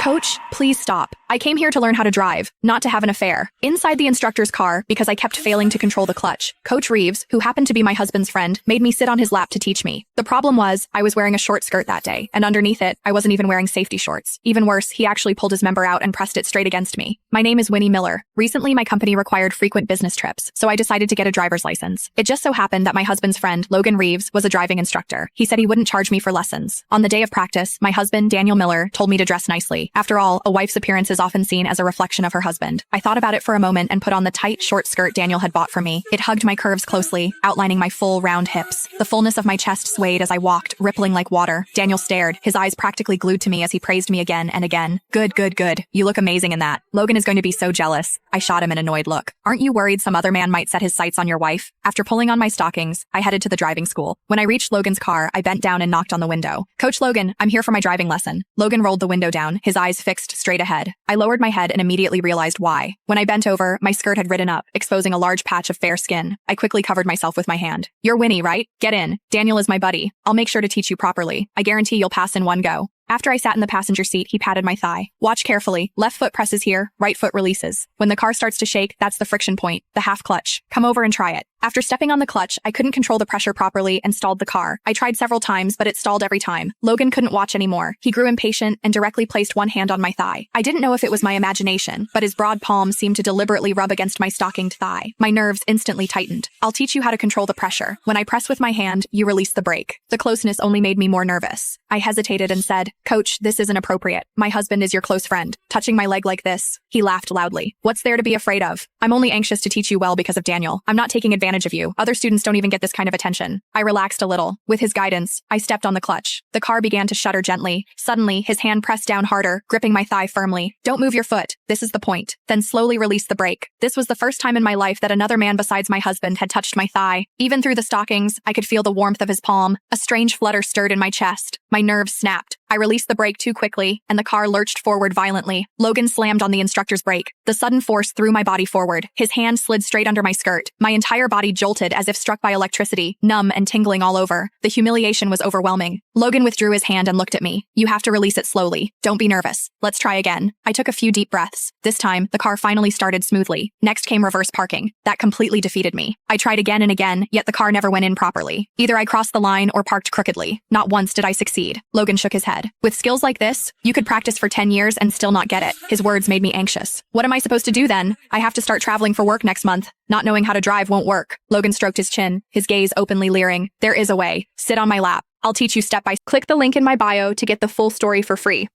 Coach, please stop. I came here to learn how to drive, not to have an affair. Inside the instructor's car, because I kept failing to control the clutch, Coach Reeves, who happened to be my husband's friend, made me sit on his lap to teach me. The problem was, I was wearing a short skirt that day, and underneath it, I wasn't even wearing safety shorts. Even worse, he actually pulled his member out and pressed it straight against me. My name is Winnie Miller. Recently, my company required frequent business trips, so I decided to get a driver's license. It just so happened that my husband's friend, Logan Reeves, was a driving instructor. He said he wouldn't charge me for lessons. On the day of practice, my husband, Daniel Miller, told me to dress nicely. After all, a wife's appearance is often seen as a reflection of her husband. I thought about it for a moment and put on the tight, short skirt Daniel had bought for me. It hugged my curves closely, outlining my full, round hips. The fullness of my chest swayed as I walked, rippling like water. Daniel stared, his eyes practically glued to me as he praised me again and again. Good, good, good. You look amazing in that. Logan is going to be so jealous. I shot him an annoyed look. Aren't you worried some other man might set his sights on your wife? After pulling on my stockings, I headed to the driving school. When I reached Logan's car, I bent down and knocked on the window. Coach Logan, I'm here for my driving lesson. Logan rolled the window down, his eyes fixed straight ahead. I lowered my head and immediately realized why. When I bent over, my skirt had ridden up, exposing a large patch of fair skin. I quickly covered myself with my hand. You're Winnie, right? Get in. Daniel is my buddy. I'll make sure to teach you properly. I guarantee you'll pass in one go. After I sat in the passenger seat, he patted my thigh. Watch carefully. Left foot presses here, right foot releases. When the car starts to shake, that's the friction point, the half clutch. Come over and try it. After stepping on the clutch, I couldn't control the pressure properly and stalled the car. I tried several times, but it stalled every time. Logan couldn't watch anymore. He grew impatient and directly placed one hand on my thigh. I didn't know if it was my imagination, but his broad palm seemed to deliberately rub against my stockinged thigh. My nerves instantly tightened. I'll teach you how to control the pressure. When I press with my hand, you release the brake. The closeness only made me more nervous. I hesitated and said, Coach, this isn't appropriate. My husband is your close friend. Touching my leg like this. He laughed loudly. What's there to be afraid of? I'm only anxious to teach you well because of Daniel. I'm not taking advantage of you. Other students don't even get this kind of attention. I relaxed a little. With his guidance, I stepped on the clutch. The car began to shudder gently. Suddenly, his hand pressed down harder, gripping my thigh firmly. Don't move your foot. This is the point. Then slowly release the brake. This was the first time in my life that another man besides my husband had touched my thigh. Even through the stockings, I could feel the warmth of his palm. A strange flutter stirred in my chest. My nerves snapped. I released the brake too quickly, and the car lurched forward violently. Logan slammed on the instructor's brake. The sudden force threw my body forward. His hand slid straight under my skirt. My entire body jolted as if struck by electricity, numb and tingling all over. The humiliation was overwhelming. Logan withdrew his hand and looked at me. You have to release it slowly. Don't be nervous. Let's try again. I took a few deep breaths. This time, the car finally started smoothly. Next came reverse parking. That completely defeated me. I tried again and again, yet the car never went in properly. Either I crossed the line or parked crookedly. Not once did I succeed. Logan shook his head. With skills like this, you could practice for 10 years and still not get it. His words made me anxious. What am I supposed to do then? I have to start traveling for work next month. Not knowing how to drive won't work. Logan stroked his chin, his gaze openly leering. There is a way. Sit on my lap. I'll teach you step by step. Click the link in my bio to get the full story for free.